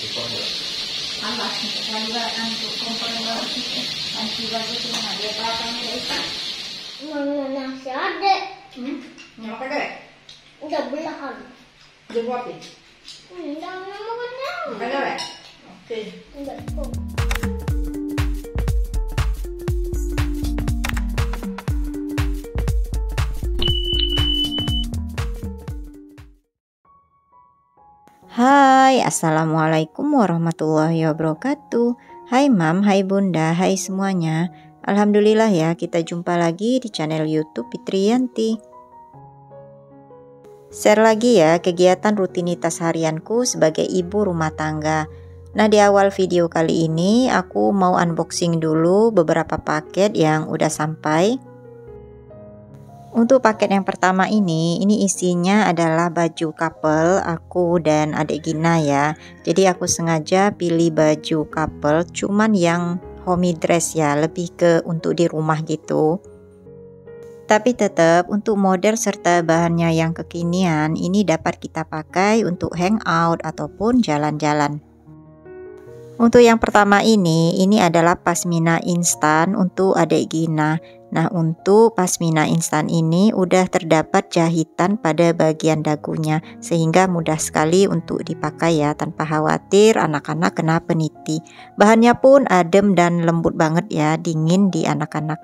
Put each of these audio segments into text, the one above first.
Tambah untuk kompor nanti baju cuma dia belakang itu. Mana nasi ada? Nyapa deh. Udah belahan. Dia buat ini. Jangan makan yang. Ada deh. Oke. Enggak kok. Hai, assalamualaikum warahmatullahi wabarakatuh. Hai Mam, hai Bunda, hai semuanya. Alhamdulillah ya, kita jumpa lagi di channel YouTube Fitriyanti. Share lagi ya kegiatan rutinitas harianku sebagai ibu rumah tangga. Nah, di awal video kali ini aku mau unboxing dulu beberapa paket yang udah sampai. Untuk paket yang pertama ini isinya adalah baju couple aku dan adik Gina ya. Jadi aku sengaja pilih baju couple cuman yang homey dress ya, lebih ke untuk di rumah gitu. Tapi tetap untuk model serta bahannya yang kekinian ini dapat kita pakai untuk hangout ataupun jalan-jalan. Untuk yang pertama ini adalah pasmina instan untuk adik Gina. Nah, untuk pasmina instan ini udah terdapat jahitan pada bagian dagunya sehingga mudah sekali untuk dipakai ya, tanpa khawatir anak-anak kena peniti. Bahannya pun adem dan lembut banget ya, dingin di anak-anak.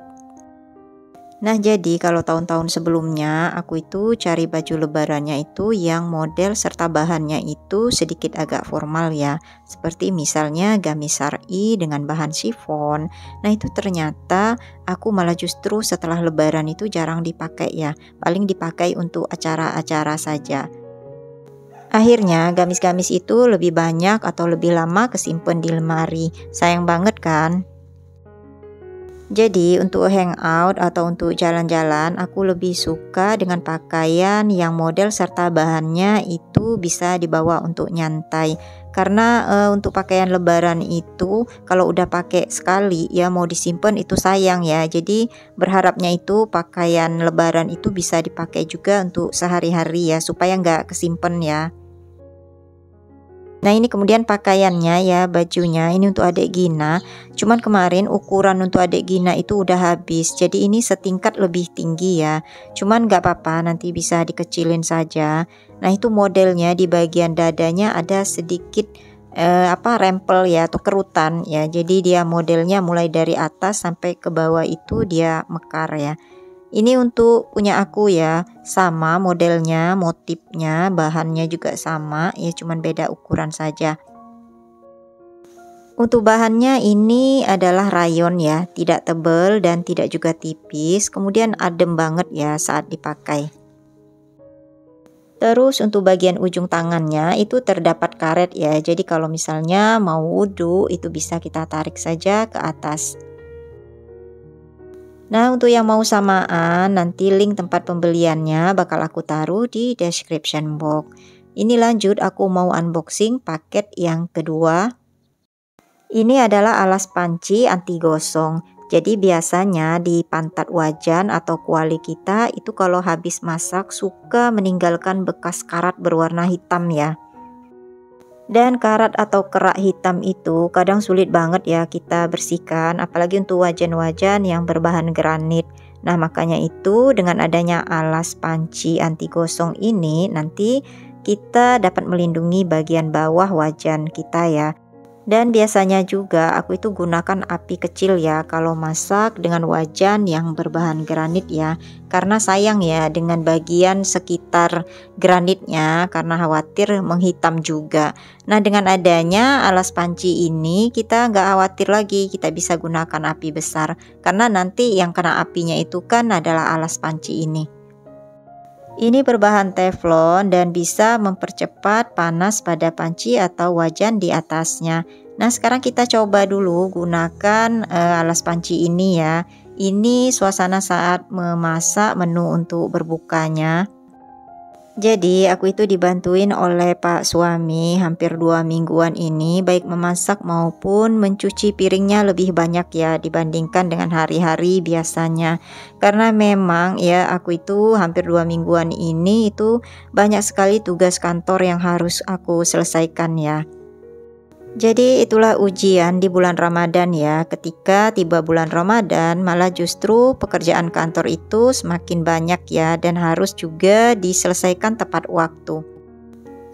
Nah, jadi kalau tahun-tahun sebelumnya aku itu cari baju lebarannya itu yang model serta bahannya itu sedikit agak formal ya, seperti misalnya gamis syar'i dengan bahan chiffon. Nah, itu ternyata aku malah justru setelah lebaran itu jarang dipakai ya, paling dipakai untuk acara-acara saja. Akhirnya gamis-gamis itu lebih banyak atau lebih lama kesimpan di lemari. Sayang banget kan? Jadi untuk hangout atau untuk jalan-jalan aku lebih suka dengan pakaian yang model serta bahannya itu bisa dibawa untuk nyantai. Karena untuk pakaian lebaran itu kalau udah pakai sekali ya mau disimpan itu sayang ya. Jadi berharapnya itu pakaian lebaran itu bisa dipakai juga untuk sehari-hari ya, supaya nggak kesimpan ya. Nah, ini kemudian pakaiannya ya, bajunya ini untuk adik Gina. Cuman kemarin ukuran untuk adik Gina itu udah habis, jadi ini setingkat lebih tinggi ya. Cuman gak apa-apa, nanti bisa dikecilin saja. Nah, itu modelnya di bagian dadanya ada sedikit rempel ya atau kerutan ya. Jadi dia modelnya mulai dari atas sampai ke bawah itu dia mekar ya. Ini untuk punya aku ya, sama modelnya, motifnya, bahannya juga sama ya, cuman beda ukuran saja. Untuk bahannya ini adalah rayon ya, tidak tebal dan tidak juga tipis, kemudian adem banget ya saat dipakai. Terus untuk bagian ujung tangannya itu terdapat karet ya, jadi kalau misalnya mau wudhu itu bisa kita tarik saja ke atas. Nah, untuk yang mau samaan nanti link tempat pembeliannya bakal aku taruh di description box. Ini lanjut aku mau unboxing paket yang kedua. Ini adalah alas panci anti gosong. Jadi biasanya di pantat wajan atau kuali kita itu kalau habis masak suka meninggalkan bekas karat berwarna hitam ya. Dan karat atau kerak hitam itu kadang sulit banget ya kita bersihkan, apalagi untuk wajan-wajan yang berbahan granit. Nah, makanya itu dengan adanya alas panci anti gosong ini nanti kita dapat melindungi bagian bawah wajan kita ya. Dan biasanya juga aku itu gunakan api kecil ya kalau masak dengan wajan yang berbahan granit ya, karena sayang ya dengan bagian sekitar granitnya karena khawatir menghitam juga. Nah, dengan adanya alas panci ini kita nggak khawatir lagi, kita bisa gunakan api besar karena nanti yang kena apinya itu kan adalah alas panci ini. Ini berbahan teflon dan bisa mempercepat panas pada panci atau wajan di atasnya. Nah, sekarang kita coba dulu gunakan alas panci ini ya. Ini suasana saat memasak menu untuk berbukanya. Jadi aku itu dibantuin oleh Pak suami hampir 2 mingguan ini, baik memasak maupun mencuci piringnya lebih banyak ya dibandingkan dengan hari-hari biasanya. Karena memang ya aku itu hampir 2 mingguan ini itu banyak sekali tugas kantor yang harus aku selesaikan ya. Jadi itulah ujian di bulan Ramadan ya. Ketika tiba bulan Ramadan, malah justru pekerjaan kantor itu semakin banyak ya, dan harus juga diselesaikan tepat waktu.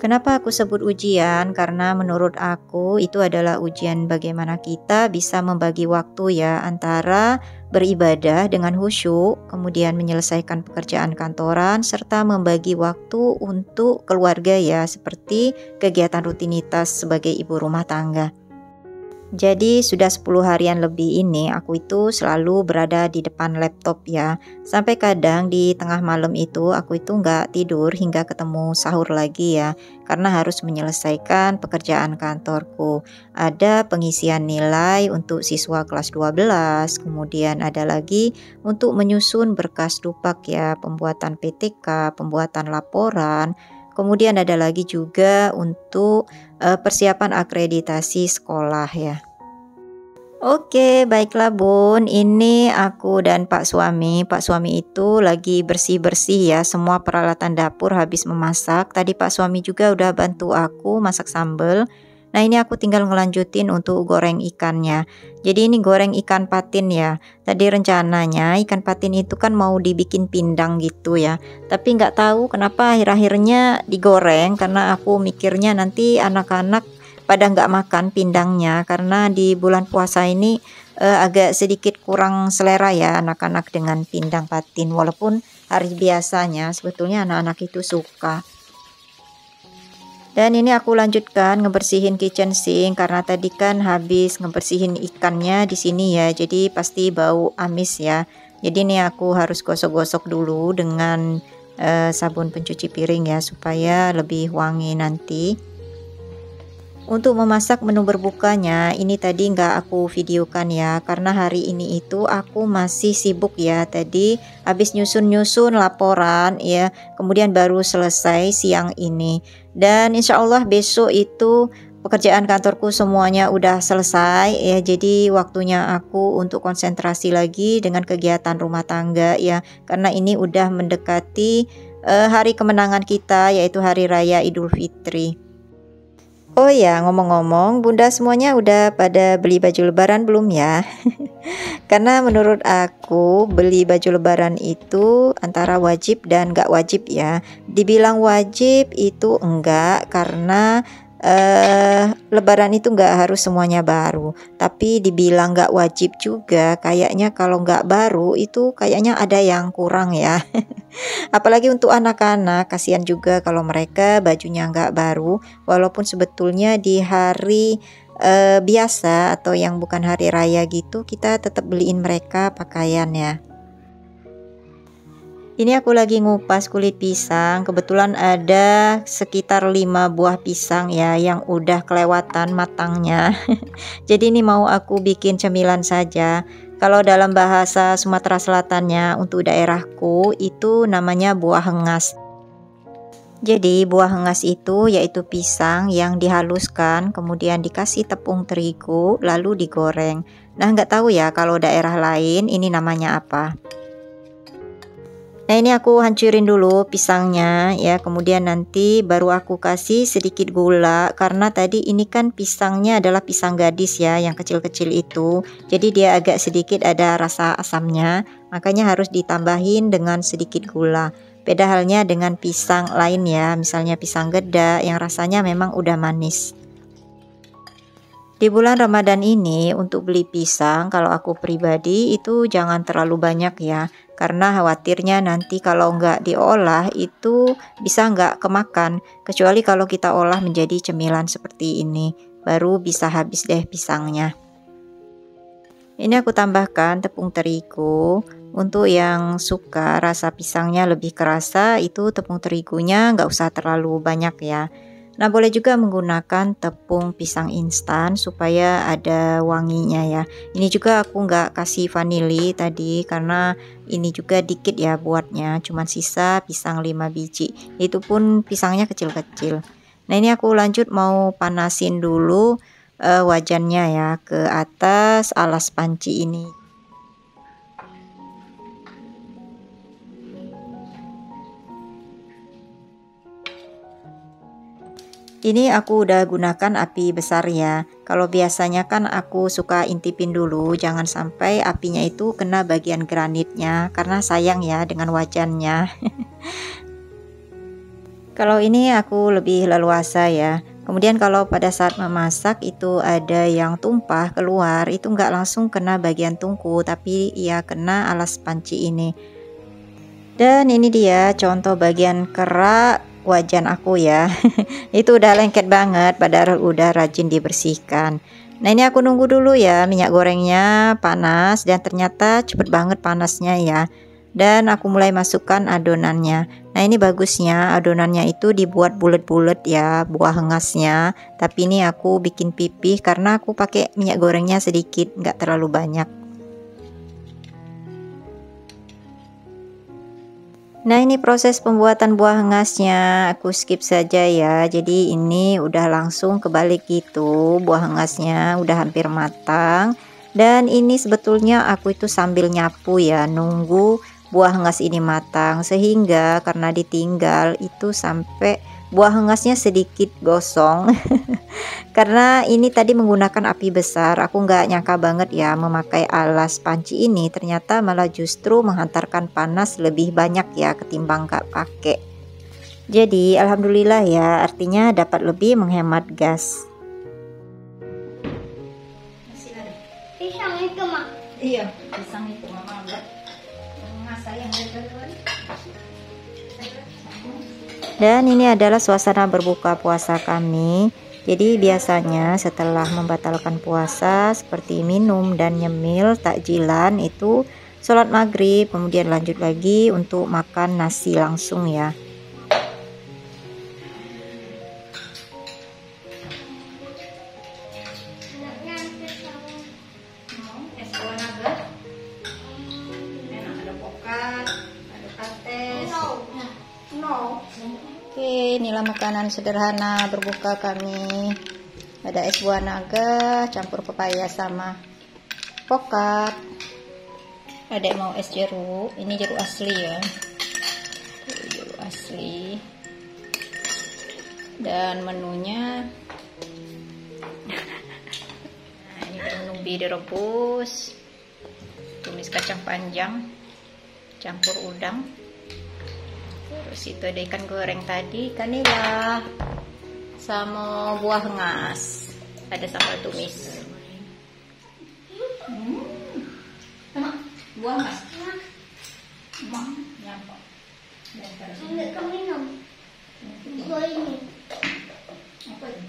Kenapa aku sebut ujian? Karena menurut aku itu adalah ujian bagaimana kita bisa membagi waktu ya, antara beribadah dengan khusyuk, kemudian menyelesaikan pekerjaan kantoran, serta membagi waktu untuk keluarga ya, seperti kegiatan rutinitas sebagai ibu rumah tangga. Jadi sudah 10 harian lebih ini aku itu selalu berada di depan laptop ya. Sampai kadang di tengah malam itu aku itu nggak tidur hingga ketemu sahur lagi ya. Karena harus menyelesaikan pekerjaan kantorku. Ada pengisian nilai untuk siswa kelas 12, kemudian ada lagi untuk menyusun berkas dupak ya, pembuatan PTK, pembuatan laporan. Kemudian ada lagi juga untuk persiapan akreditasi sekolah ya. Oke, baiklah Bun. Ini aku dan Pak suami. Pak suami itu lagi bersih-bersih ya. Semua peralatan dapur habis memasak. Tadi Pak suami juga udah bantu aku masak sambal. Nah, ini aku tinggal ngelanjutin untuk goreng ikannya. Jadi ini goreng ikan patin ya. Tadi rencananya ikan patin itu kan mau dibikin pindang gitu ya. Tapi nggak tahu kenapa akhir-akhirnya digoreng, karena aku mikirnya nanti anak-anak pada nggak makan pindangnya, karena di bulan puasa ini agak sedikit kurang selera ya anak-anak dengan pindang patin, walaupun hari biasanya sebetulnya anak-anak itu suka. Dan ini aku lanjutkan ngebersihin kitchen sink, karena tadi kan habis ngebersihin ikannya di sini ya, jadi pasti bau amis ya. Jadi ini aku harus gosok-gosok dulu dengan sabun pencuci piring ya, supaya lebih wangi nanti. Untuk memasak menu berbukanya, ini tadi nggak aku videokan ya, karena hari ini itu aku masih sibuk ya. Tadi habis nyusun-nyusun laporan ya, kemudian baru selesai siang ini. Dan insya Allah besok itu pekerjaan kantorku semuanya udah selesai ya, jadi waktunya aku untuk konsentrasi lagi dengan kegiatan rumah tangga ya, karena ini udah mendekati hari kemenangan kita, yaitu Hari Raya Idul Fitri. Oh ya, ngomong-ngomong, Bunda semuanya udah pada beli baju lebaran belum ya? Karena menurut aku beli baju lebaran itu antara wajib dan gak wajib ya. Dibilang wajib itu enggak, karena lebaran itu nggak harus semuanya baru. Tapi dibilang nggak wajib juga, kayaknya kalau nggak baru itu kayaknya ada yang kurang ya. Apalagi untuk anak-anak, kasihan juga kalau mereka bajunya nggak baru, walaupun sebetulnya di hari biasa atau yang bukan hari raya gitu, kita tetap beliin mereka pakaian ya. Ini aku lagi ngupas kulit pisang, kebetulan ada sekitar 5 buah pisang ya yang udah kelewatan matangnya. Jadi ini mau aku bikin cemilan saja. Kalau dalam bahasa Sumatera Selatannya untuk daerahku itu namanya buah hengas. Jadi buah hengas itu yaitu pisang yang dihaluskan, kemudian dikasih tepung terigu lalu digoreng. Nah, nggak tahu ya kalau daerah lain ini namanya apa. Nah, ini aku hancurin dulu pisangnya ya, kemudian nanti baru aku kasih sedikit gula, karena tadi ini kan pisangnya adalah pisang gadis ya, yang kecil-kecil itu. Jadi dia agak sedikit ada rasa asamnya, makanya harus ditambahin dengan sedikit gula. Beda halnya dengan pisang lain ya, misalnya pisang geda yang rasanya memang udah manis. Di bulan Ramadan ini untuk beli pisang, kalau aku pribadi itu jangan terlalu banyak ya, karena khawatirnya nanti kalau nggak diolah itu bisa nggak kemakan, kecuali kalau kita olah menjadi cemilan seperti ini, baru bisa habis deh pisangnya. Ini aku tambahkan tepung terigu. Untuk yang suka rasa pisangnya lebih kerasa, itu tepung terigunya nggak usah terlalu banyak ya. Nah, boleh juga menggunakan tepung pisang instan supaya ada wanginya ya. Ini juga aku nggak kasih vanili tadi karena ini juga dikit ya buatnya, cuman sisa pisang 5 biji. Itu pun pisangnya kecil-kecil. Nah, ini aku lanjut mau panasin dulu wajannya ya ke atas alas panci ini. Ini aku udah gunakan api besar ya. Kalau biasanya kan aku suka intipin dulu, jangan sampai apinya itu kena bagian granitnya, karena sayang ya dengan wajannya. Kalau ini aku lebih leluasa ya. Kemudian kalau pada saat memasak itu ada yang tumpah keluar, itu nggak langsung kena bagian tungku, tapi ya kena alas panci ini. Dan ini dia contoh bagian kerak wajan aku ya. Itu udah lengket banget, padahal udah rajin dibersihkan. Nah ini aku nunggu dulu ya, minyak gorengnya panas dan ternyata cepet banget panasnya ya. Dan aku mulai masukkan adonannya. Nah ini bagusnya adonannya itu dibuat bulat-bulat ya, buah hengasnya. Tapi ini aku bikin pipih karena aku pakai minyak gorengnya sedikit, nggak terlalu banyak. Nah ini proses pembuatan buah hengasnya aku skip saja ya. Jadi ini udah langsung kebalik gitu, buah hengasnya udah hampir matang. Dan ini sebetulnya aku itu sambil nyapu ya, nunggu buah hengas ini matang, sehingga karena ditinggal itu sampai buah hengasnya sedikit gosong. Karena ini tadi menggunakan api besar, aku nggak nyangka banget ya memakai alas panci ini, ternyata malah justru menghantarkan panas lebih banyak ya ketimbang nggak pakai. Jadi alhamdulillah ya, artinya dapat lebih menghemat gas. Pisang itu mah. Iya, pisang itu mama buat sayang Dan ini adalah suasana berbuka puasa kami. Jadi biasanya setelah membatalkan puasa seperti minum dan nyemil takjilan itu sholat maghrib, kemudian lanjut lagi untuk makan nasi langsung ya. es buah naga, enak, ada pokat, ada kates. No. Oke, inilah makanan sederhana berbuka kami. Ada es buah naga campur pepaya sama pokat. Adek mau es jeruk, ini jeruk asli ya. Jeruk asli. Dan menunya nah, ini daun ubi direbus, tumis kacang panjang, campur udang. Terus itu ada ikan goreng tadi, ikan nila sama buah hengas, ada sambal tumis. Enak, buah mas. Emang nyapa. Enggak kau minum. Gua ini. Apa itu?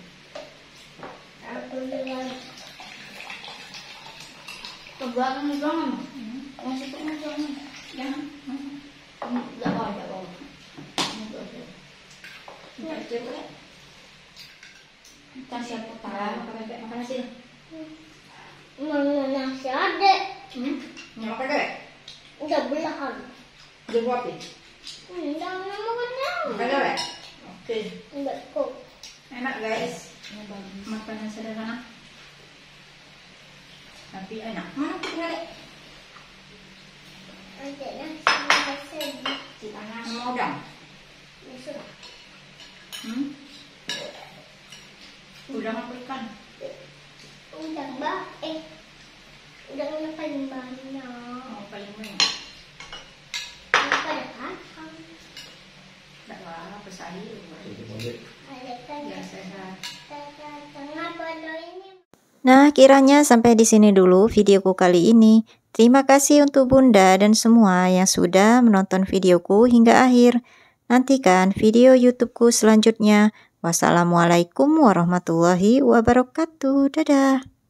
Aku bilang. Kebangan jangan. Masih pernah jangan. Jangan. Enggak mau, enggak mau. Enggak jeruk. Kasih apa? Makan nasi. Mana nasi ada? Makan deh. Udah belahan. Jeruk apa? Enggak mau makan. Makan deh. Oke. Enggak kok. Enak guys. Makanan sederhana. Tapi enak. Mana kita deh? Ada nasi nasi. Panas. Mau udang? Masuk. Udang apa ikan? Udah udangnya paling banyak. Oh, paling banyak. Ada kacang. Tak apa sayur. Ada kacang. Kacang apa ini? Nah, kiranya sampai di sini dulu videoku kali ini. Terima kasih untuk Bunda dan semua yang sudah menonton videoku hingga akhir. Nantikan video YouTubeku selanjutnya. Wassalamualaikum warahmatullahi wabarakatuh. Dadah.